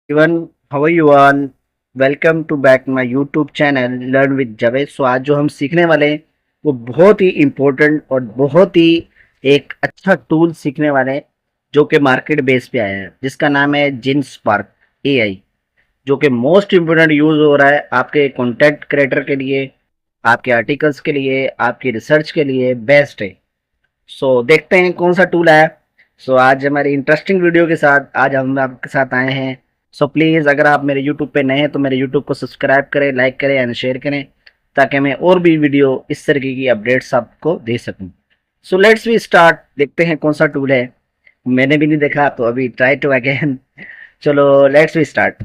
Everyone, how are you all? Welcome to back my YouTube channel learn with Javed. So आज जो हम सीखने वाले हैं वो बहुत ही इम्पोर्टेंट और बहुत ही एक अच्छा टूल सीखने वाले हैं जो कि मार्केट बेस पे आया है, जिसका नाम है जिन स्पार्क एआई, जो कि मोस्ट इम्पोर्टेंट यूज हो रहा है आपके कंटेंट क्रिएटर के लिए, आपके आर्टिकल्स के लिए, आपकी रिसर्च के लिए बेस्ट है। सो देखते हैं कौन सा टूल आया। सो आज हमारी इंटरेस्टिंग वीडियो के साथ आज हम आपके साथ आए हैं। सो प्लीज़ अगर आप मेरे यूट्यूब पे नए हैं तो मेरे यूट्यूब को सब्सक्राइब करें, लाइक करें एंड शेयर करें, ताकि मैं और भी वीडियो इस तरीके की अपडेट्स आपको दे सकूं। So let's we start. देखते हैं कौन सा टूल है। मैंने भी नहीं देखा तो अभी ट्राई टू अगेन। चलो लेट्स वी स्टार्ट।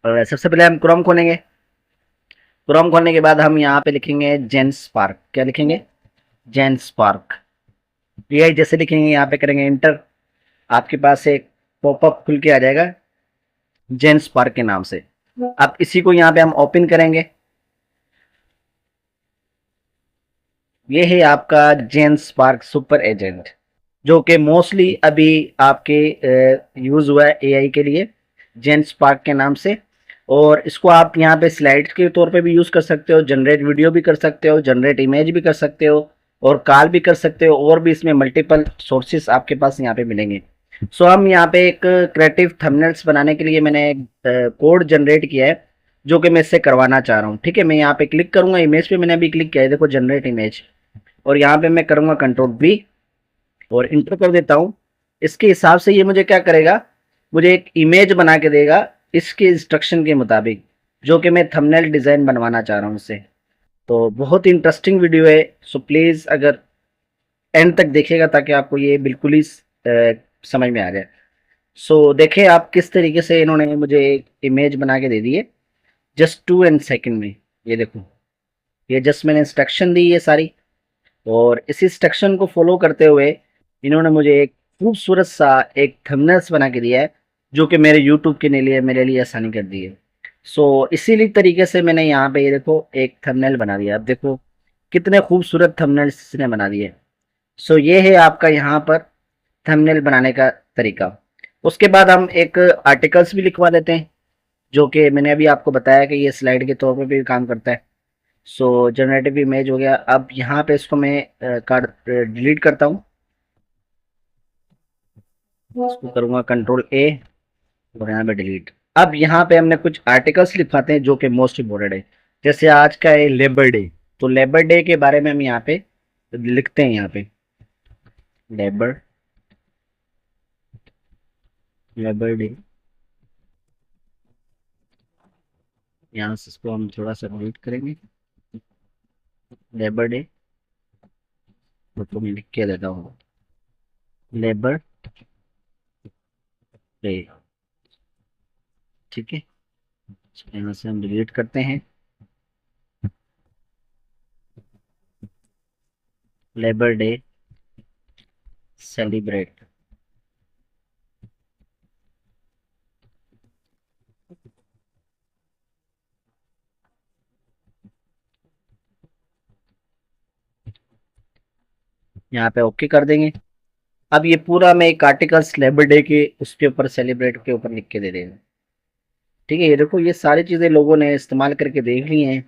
और सबसे पहले हम क्रोम खोलेंगे। क्रोम खोलने के बाद हम यहाँ पे लिखेंगे जेन स्पार्क। क्या लिखेंगे? जेन स्पार्क। एआई जैसे लिखेंगे यहाँ पे करेंगे इंटर, आपके पास एक पॉपअप खुल के आ जाएगा जेन स्पार्क के नाम से। अब इसी को यहाँ पे हम ओपन करेंगे। ये है आपका जेन स्पार्क सुपर एजेंट, जो कि मोस्टली अभी आपके यूज हुआ है एआई के लिए जेन स्पार्क के नाम से। और इसको आप यहाँ पे स्लाइड्स के तौर पे भी यूज कर सकते हो, जनरेट वीडियो भी कर सकते हो, जनरेट इमेज भी कर सकते हो, और कॉल भी कर सकते हो, और भी इसमें मल्टीपल सोर्सेस आपके पास यहाँ पे मिलेंगे। सो हम यहाँ पे एक क्रिएटिव थंबनेल्स बनाने के लिए मैंने एक कोड जनरेट किया है, जो कि मैं इससे करवाना चाह रहा हूँ। ठीक है, मैं यहाँ पे क्लिक करूंगा, इमेज पे मैंने अभी क्लिक किया है, देखो जनरेट इमेज, और यहाँ पे मैं करूंगा कंट्रोल बी और इंटर कर देता हूँ। इसके हिसाब से ये मुझे क्या करेगा, मुझे एक इमेज बना के देगा इसके इंस्ट्रक्शन के मुताबिक, जो कि मैं थंबनेल डिज़ाइन बनवाना चाह रहा हूँ इससे। तो बहुत इंटरेस्टिंग वीडियो है। सो प्लीज़ अगर एंड तक देखिएगा ताकि आपको ये बिल्कुल ही समझ में आ जाए। सो देखें आप किस तरीके से इन्होंने मुझे एक इमेज बना के दे दी है जस्ट 2 सेकंड में। ये देखो, ये जस्ट मैंने इंस्ट्रक्शन दी है सारी, और इस इंस्ट्रक्शन को फॉलो करते हुए इन्होंने मुझे एक खूबसूरत सा एक थंबनेल्स बना के दिया है, जो कि मेरे यूट्यूब के लिए मेरे लिए आसानी कर दी है। सो इसीलिए तरीके से मैंने यहाँ पे ये देखो एक थंबनेल बना दिया। अब देखो कितने खूबसूरत थंबनेल्स इसने बना दिए। सो ये है आपका यहाँ पर थंबनेल बनाने का तरीका। उसके बाद हम एक आर्टिकल्स भी लिखवा देते हैं, जो कि मैंने अभी आपको बताया कि ये स्लाइड के तौर पे भी काम करता है। सो जनरेटिव इमेज हो गया। अब यहाँ पे इसको मैं कार्ड डिलीट करता हूँ। इसको करूँगा कंट्रोल ए और यहाँ पे डिलीट। अब यहाँ पे हमने कुछ आर्टिकल्स लिखवाते हैं जो कि मोस्ट इम्पोर्टेंट है। जैसे आज का है लेबर डे, तो लेबर डे के बारे में हम यहाँ पे लिखते हैं। यहाँ पे लेबर लेबर डे, यहाँ से इसको हम थोड़ा सा डिलीट करेंगे। लेबर डे तो मैं लिख के देता हूँ लेबर डे। ठीक है, यहाँ से हम डिलीट करते हैं लेबर डे सेलिब्रेट। यहाँ पे ओके कर देंगे। अब ये पूरा मैं एक आर्टिकल्स लेबर डे के उसके ऊपर सेलिब्रेट के ऊपर लिख के दे देगा। ठीक है, ये देखो ये सारी चीज़ें लोगों ने इस्तेमाल करके देख ली हैं,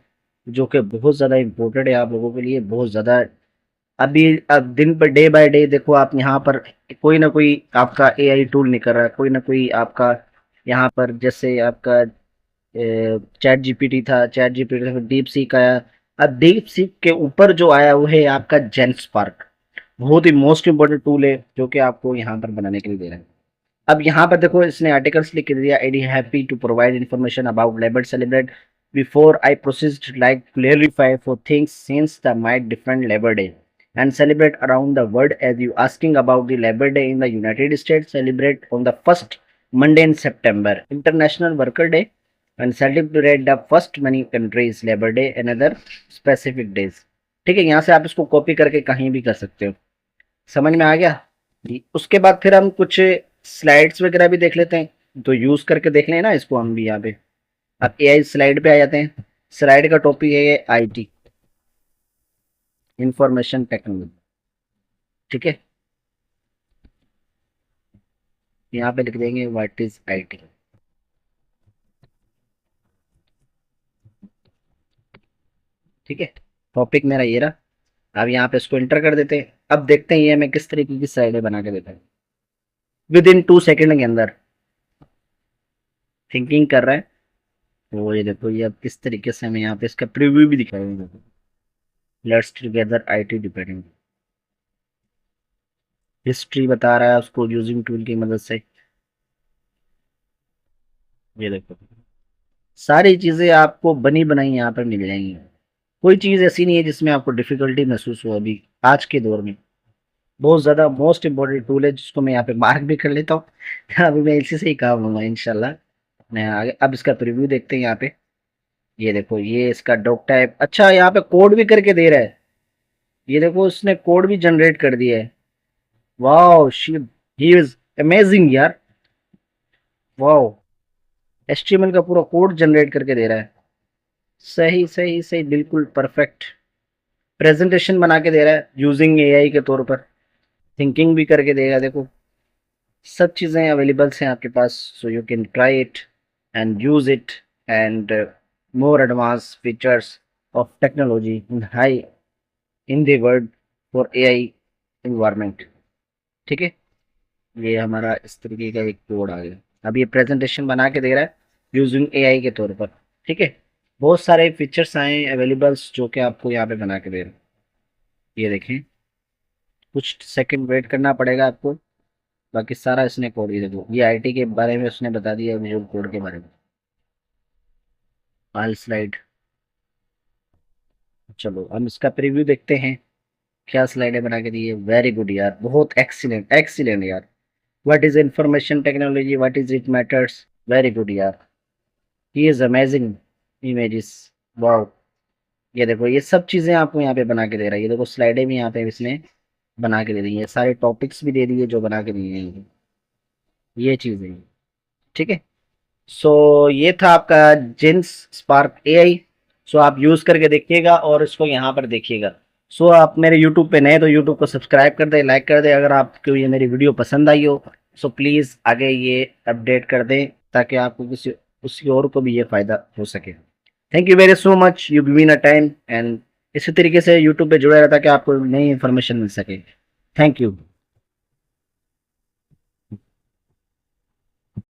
जो कि बहुत ज़्यादा इम्पोर्टेंट है आप लोगों के लिए, बहुत ज़्यादा। अभी अब दिन पर डे बाय डे देखो आप यहाँ पर कोई ना कोई आपका एआई टूल निकल रहा है, कोई ना कोई आपका यहाँ पर, जैसे आपका चैट जीपीटी था, चैट जीपीटी से डीप सीक आया। अब डीप सीक के ऊपर जो आया वो है आपका जेन स्पार्क। बहुत ही मोस्ट इम्पोर्टेंट टूल है जो कि आपको यहाँ पर बनाने के लिए दे रहा है। अब यहाँ पर देखो इसने आर्टिकल्स लिख के दिया, I'd happy to provide information about labour celebrate before I proceed like clarify for things since the might different labour day and celebrate around the world as you asking about the Labor Day in the United States celebrate on the first Monday in September International Worker Day and celebrate the first many countries Labor Day and other specific days। ठीक है, यहाँ से आप इसको copy करके कहीं भी कर सकते हो। समझ में आ गया जी। उसके बाद फिर हम कुछ स्लाइड्स वगैरह भी देख लेते हैं, तो यूज करके देख लें ना इसको हम भी यहाँ पे। अब एआई स्लाइड पे आ जाते हैं। स्लाइड का टॉपिक है आईटी, इंफॉर्मेशन टेक्नोलॉजी। ठीक है, यहाँ पे लिख देंगे व्हाट इज आईटी। ठीक है, टॉपिक मेरा ये रहा। अब यहाँ पे इसको इंटर कर देते हैं। अब देखते हैं ये हमें किस तरीके की स्लाइडें बना के देता है विद इन 2 सेकेंड के अंदर। थिंकिंग कर रहा है। तो ये देखो, ये अब किस तरीके से हमें यहाँ पे इसका प्रीव्यू भी दिखाएंगे। Let's together IT depending, history बता रहा है उसको यूजिंग टूल की मदद से। ये देखो, सारी चीजें आपको बनी बनाई यहाँ पर मिल जाएंगी। कोई चीज ऐसी नहीं है जिसमें आपको डिफिकल्टी महसूस हो। अभी आज के दौर में बहुत ज्यादा मोस्ट इम्पोर्टेंट टूल है, जिसको मैं यहाँ पे मार्क भी कर लेता हूँ। अभी मैं इसी से ही काम लूंगा इंशाल्लाह। मैं आगे अब इसका प्रीव्यू देखते हैं यहाँ पे। ये देखो, ये इसका डॉक टाइप, अच्छा यहाँ पे कोड भी करके दे रहा है। ये देखो, उसने कोड भी जनरेट कर दिया है। वाओ, ही इज अमेजिंग यार। वाओ, एचटीएमएल का पूरा कोड जनरेट करके दे रहा है। सही सही सही, बिल्कुल परफेक्ट। प्रेजेंटेशन बना के दे रहा है यूजिंग एआई के तौर पर। थिंकिंग भी करके देगा। देखो, सब चीज़ें अवेलेबल हैं आपके पास, so you can try it and use it and more advance features of technology in high in the world for AI environment. ठीक है, ये हमारा इस तरीके का एक कोड आ गया। अब ये प्रेजेंटेशन बना के दे रहा है यूजिंग एआई के तौर पर। ठीक है, बहुत सारे फीचर्स आए अवेलेबल्स जो कि आपको यहाँ पे बना के दे रहे हैं। ये देखें, कुछ सेकंड वेट करना पड़ेगा आपको। बाकी सारा इसने कोड, ये देखो, ये आईटी के बारे में उसने बता दिया, विजुअल कोड के बारे में। All slide. चलो हम इसका प्रीव्यू देखते हैं। क्या स्लाइडें बना के दी है। वेरी गुड यार, बहुत एक्सीलेंट एक्सीलेंट यार। What is information technology, what is it matters. Very good यार, he is amazing images. Wow, ये देखो, ये सब चीजें आपको यहाँ पे बना के दे रहा है। ये देखो, स्लाइडें भी यहाँ पे इसने बना के दे दी है, सारे टॉपिक्स भी दे दिए जो बना के दिए हैं ये चीजें। ठीक है, सो ये था आपका जिन्स स्पार्क एआई। सो आप यूज करके देखिएगा और इसको यहाँ पर देखिएगा। सो आप मेरे यूट्यूब पे नए तो यूट्यूब को सब्सक्राइब कर दे, लाइक कर दे। अगर आपको ये मेरी वीडियो पसंद आई हो सो प्लीज़ आगे ये अपडेट कर दें, ताकि आपको किसी और को भी ये फ़ायदा हो सके। Thank you very so much, you given a time and इसी तरीके से यूट्यूब पे जुड़े रहता कि आपको नई इन्फॉर्मेशन मिल सके। Thank you.